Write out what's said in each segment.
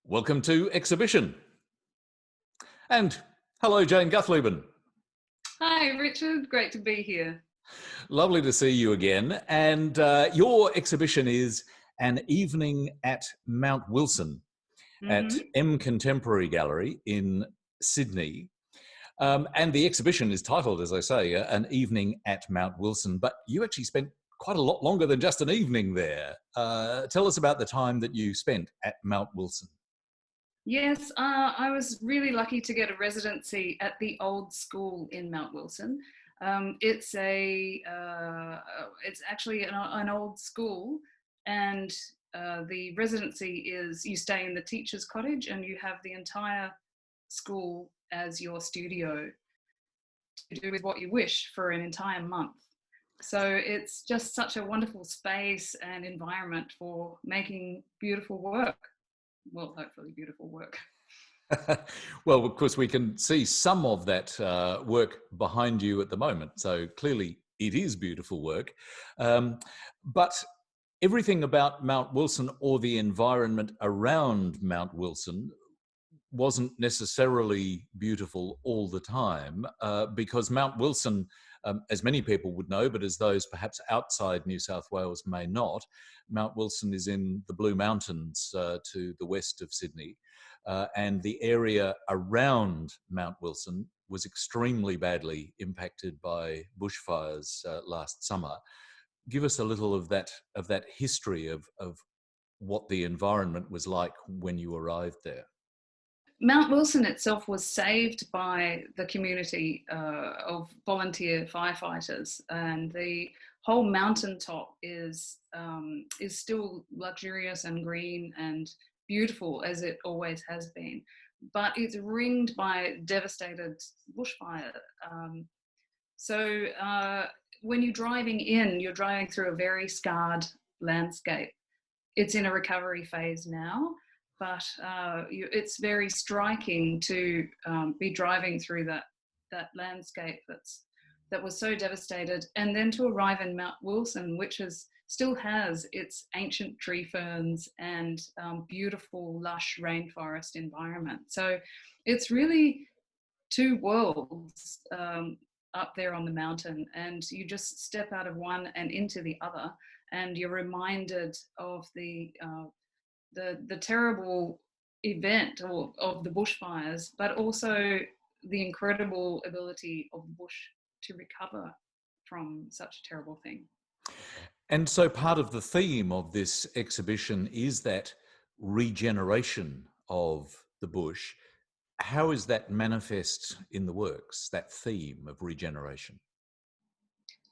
Welcome to Exhibition. And hello, Jane Guthleben. Hi, Richard. Great to be here. Lovely to see you again. And your exhibition is An Evening at Mount Wilson at M Contemporary Gallery in Sydney. And the exhibition is titled, as I say, An Evening at Mount Wilson. But you actually spent quite a lot longer than just an evening there. Tell us about the time that you spent at Mount Wilson. Yes, I was really lucky to get a residency at the old school in Mount Wilson. It's actually an old school, and the residency is you stay in the teacher's cottage and you have the entire school as your studio to do with what you wish for an entire month. So it's just such a wonderful space and environment for making beautiful work. Well, hopefully beautiful work. Well, of course, we can see some of that work behind you at the moment. So clearly it is beautiful work. But everything about Mount Wilson or the environment around Mount Wilson wasn't necessarily beautiful all the time because Mount Wilson, as many people would know, but as those perhaps outside New South Wales may not, Mount Wilson is in the Blue Mountains to the west of Sydney. And the area around Mount Wilson was extremely badly impacted by bushfires last summer. Give us a little of that history of what the environment was like when you arrived there. Mount Wilson itself was saved by the community of volunteer firefighters, and the whole mountaintop is still luxurious and green and beautiful as it always has been. But it's ringed by devastated bushfire. So when you're driving in, you're driving through a very scarred landscape. It's in a recovery phase now, but it's very striking to be driving through that landscape that was so devastated, and then to arrive in Mount Wilson, which still has its ancient tree ferns and beautiful lush rainforest environment. So it's really two worlds up there on the mountain, and you just step out of one and into the other, and you're reminded of the terrible event of the bushfires, but also the incredible ability of the bush to recover from such a terrible thing. And so part of the theme of this exhibition is that regeneration of the bush. How is that manifest in the works, that theme of regeneration?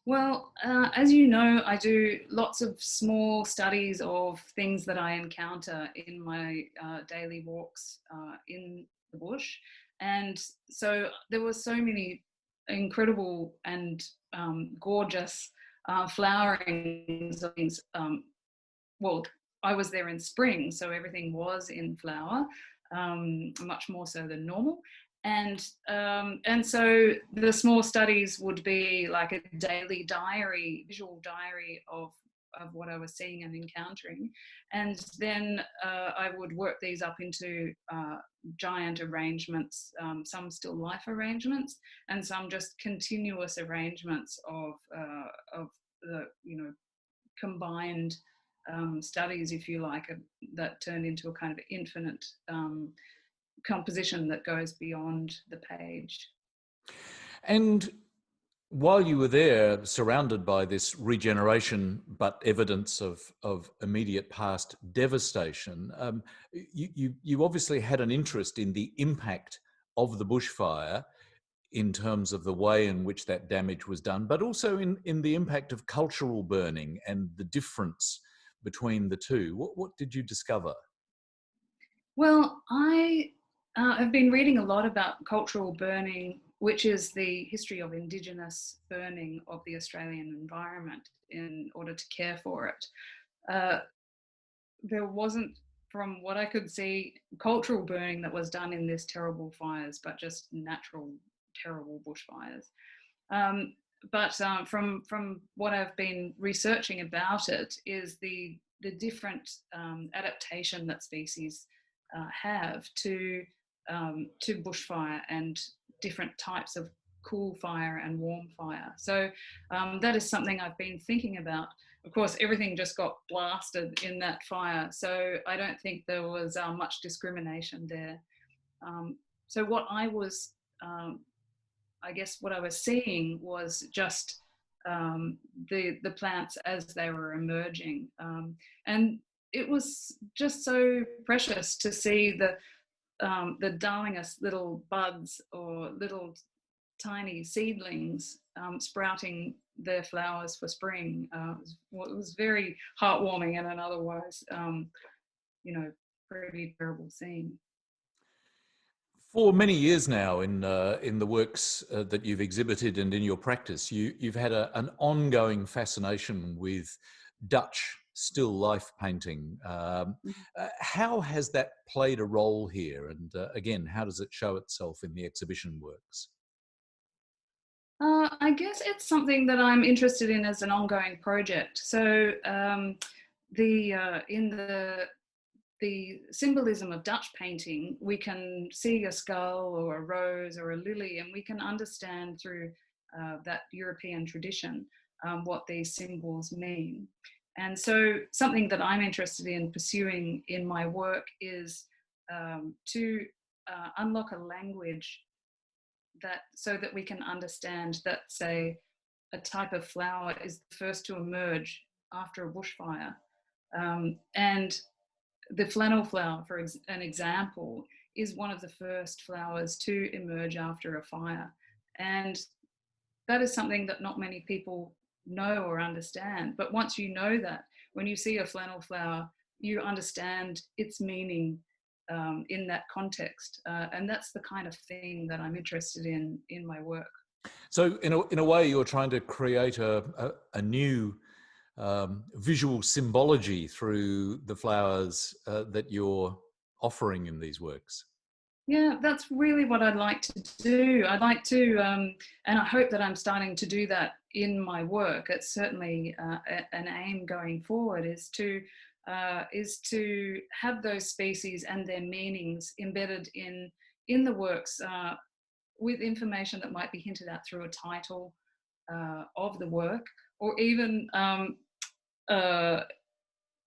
Well, as you know, I do lots of small studies of things that I encounter in my daily walks in the bush. And so there were so many incredible and gorgeous flowerings of things. Well, I was there in spring, so everything was in flower, much more so than normal. And so the small studies would be like a daily diary, visual diary of what I was seeing and encountering. And then I would work these up into giant arrangements, some still life arrangements, and some just continuous arrangements of the, combined studies, if you like, that turned into a kind of infinite composition that goes beyond the page. And while you were there, surrounded by this regeneration, but evidence of immediate past devastation, you obviously had an interest in the impact of the bushfire in terms of the way in which that damage was done, but also in the impact of cultural burning and the difference between the two. What did you discover? Well, I have been reading a lot about cultural burning, which is the history of Indigenous burning of the Australian environment in order to care for it. There wasn't, from what I could see, cultural burning that was done in this terrible fires, but just natural, terrible bushfires. But from what I've been researching about it is the different adaptation that species have to bushfire and different types of cool fire and warm fire. So that is something I've been thinking about. Of course, everything just got blasted in that fire, so I don't think there was much discrimination there. So what I was, I guess what I was seeing was just the plants as they were emerging. And it was just so precious to see the darlingest little buds or little tiny seedlings sprouting their flowers for spring. It was very heartwarming and an otherwise, pretty terrible scene. For many years now, in the works that you've exhibited and in your practice, you've had an ongoing fascination with Dutch still life painting. How has that played a role here? And again, how does it show itself in the exhibition works? I guess it's something that I'm interested in as an ongoing project. So in the symbolism of Dutch painting, we can see a skull or a rose or a lily, and we can understand through that European tradition what these symbols mean. And so something that I'm interested in pursuing in my work is to unlock a language so that we can understand that, say, a type of flower is the first to emerge after a bushfire. And the flannel flower, for an example, is one of the first flowers to emerge after a fire. And that is something that not many people know or understand. But once you know that, when you see a flannel flower, you understand its meaning in that context. And that's the kind of thing that I'm interested in my work. So in a way, you're trying to create a new visual symbology through the flowers that you're offering in these works. Yeah, that's really what I'd like to do. I'd like to, and I hope that I'm starting to do that in my work. It's certainly an aim going forward, is to have those species and their meanings embedded in the works with information that might be hinted at through a title of the work, or even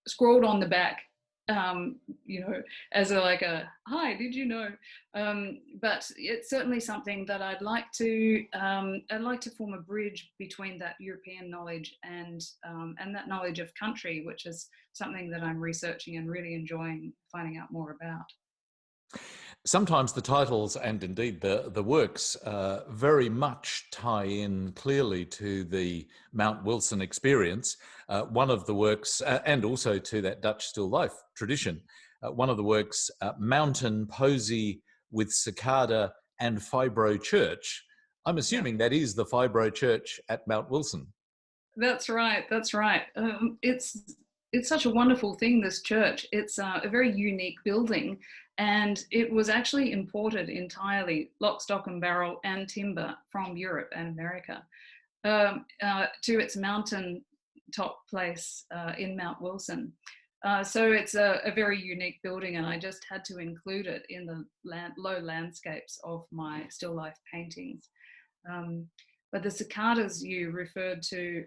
scrawled on the back, as a hi, did you know? But it's certainly something that I'd like to form a bridge between that European knowledge and that knowledge of country, which is something that I'm researching and really enjoying finding out more about. Sometimes the titles and indeed the works very much tie in clearly to the Mount Wilson experience. One of the works, and also to that Dutch still life tradition, one of the works, Mountain Posy with Cicada and Fibro Church. I'm assuming that is the Fibro Church at Mount Wilson. That's right. That's right. It's such a wonderful thing, this church. It's a very unique building, and it was actually imported entirely, lock, stock and barrel and timber, from Europe and America to its mountain top place in Mount Wilson. So it's a very unique building, and I just had to include it in the low landscapes of my still life paintings. But the cicadas you referred to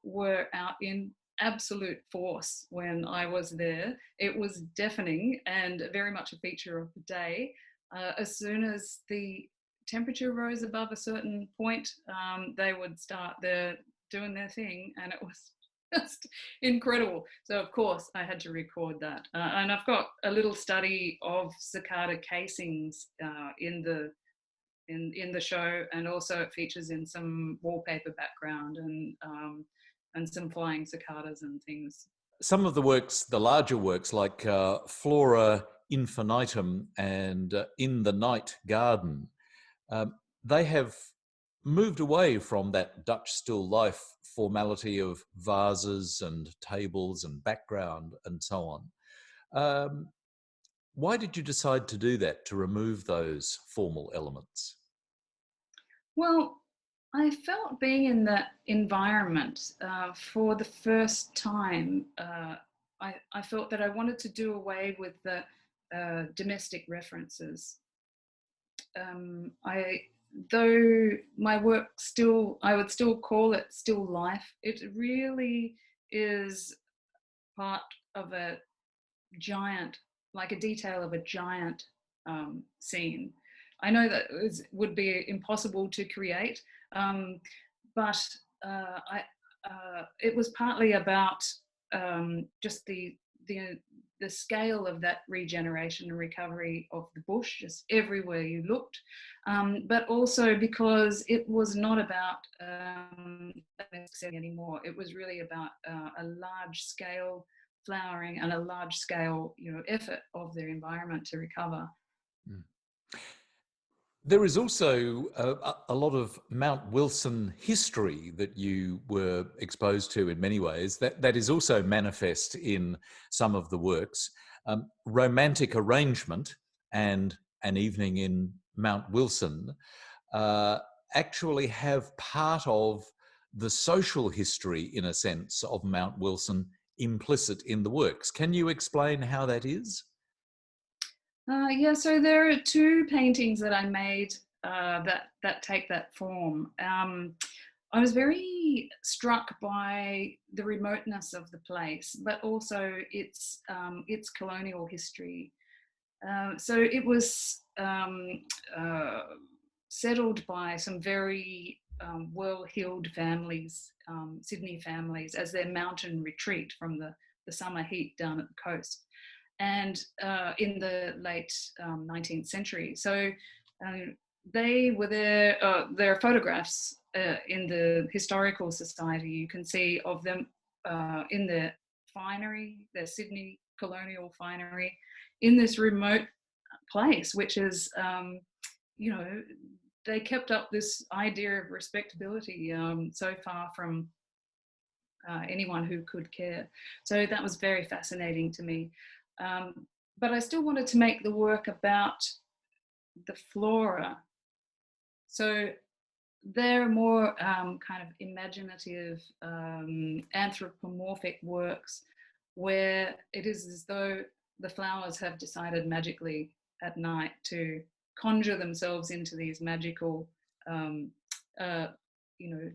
were out in absolute force when I was there. It was deafening and very much a feature of the day. As soon as the temperature rose above a certain point, they would start doing their thing, and it was just incredible. So of course I had to record that. And I've got a little study of cicada casings in the show, and also it features in some wallpaper background and some flying cicadas and things. Some of the works, the larger works like Flora Infinitum and In the Night Garden, they have moved away from that Dutch still life formality of vases and tables and background and so on. Why did you decide to do that, to remove those formal elements? Well, I felt being in that environment for the first time, I felt that I wanted to do away with domestic references. Though my work I would still call it still life, it really is part of a giant, like a detail of a giant scene. I know that would be impossible to create, but it was partly about just the scale of that regeneration and recovery of the bush, just everywhere you looked, but also because it was not about anymore. It was really about a large scale flowering and a large scale, effort of the environment to recover. Mm. There is also a lot of Mount Wilson history that you were exposed to in many ways that is also manifest in some of the works. Romantic Arrangement and An Evening in Mount Wilson actually have part of the social history, in a sense, of Mount Wilson implicit in the works. Can you explain how that is? Yeah, so there are two paintings that I made that take that form. I was very struck by the remoteness of the place, but also its colonial history. So it was settled by some very well-heeled families, Sydney families, as their mountain retreat from the summer heat down at the coast, and in the late 19th century. So they were there. There are photographs in the Historical Society. You can see of them in their finery, their Sydney colonial finery, in this remote place, which is, they kept up this idea of respectability so far from anyone who could care. So that was very fascinating to me. But I still wanted to make the work about the flora. So they're more kind of imaginative, anthropomorphic works where it is as though the flowers have decided magically at night to conjure themselves into these magical,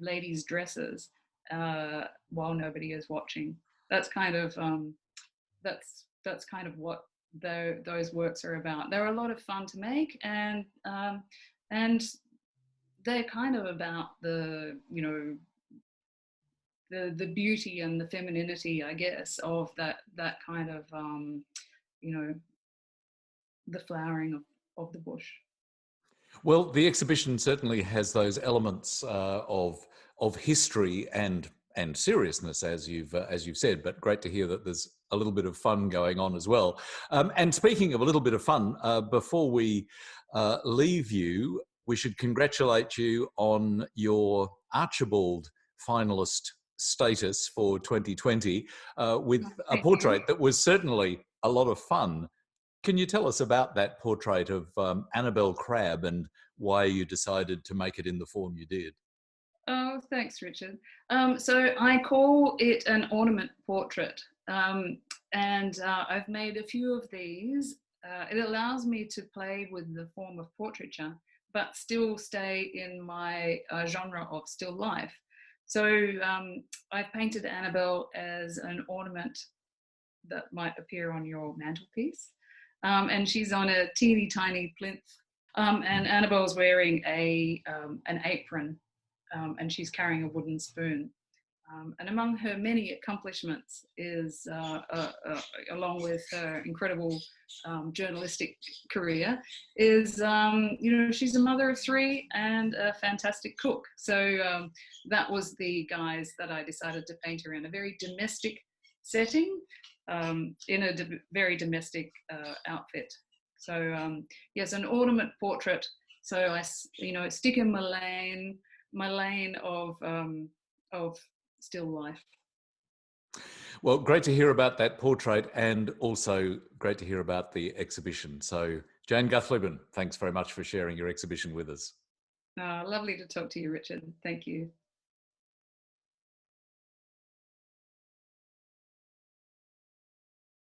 ladies' dresses while nobody is watching. That's kind of that's kind of what those works are about. They're a lot of fun to make, and they're kind of about the beauty and the femininity, I guess, of that kind of the flowering of the bush. Well, the exhibition certainly has those elements of history and seriousness, as you've said. But great to hear that there's a little bit of fun going on as well. And speaking of a little bit of fun, before we leave you, we should congratulate you on your Archibald finalist status for 2020 with a portrait that was certainly a lot of fun. Can you tell us about that portrait of Annabelle Crabb and why you decided to make it in the form you did? Oh, thanks, Richard. So I call it an ornament portrait, and I've made a few of these. It allows me to play with the form of portraiture, but still stay in my genre of still life. So I've painted Annabelle as an ornament that might appear on your mantelpiece. And she's on a teeny tiny plinth. And Annabelle's wearing an apron, and she's carrying a wooden spoon. And among her many accomplishments is, along with her incredible journalistic career, is, she's a mother of three and a fantastic cook. So that was the guise that I decided to paint her in, a very domestic setting, in a very domestic outfit. So yes, an ornament portrait. So I stick in my lane of still life. Well, great to hear about that portrait, and also great to hear about the exhibition. So Jane Guthleben, thanks very much for sharing your exhibition with us. Lovely to talk to you, Richard. Thank you.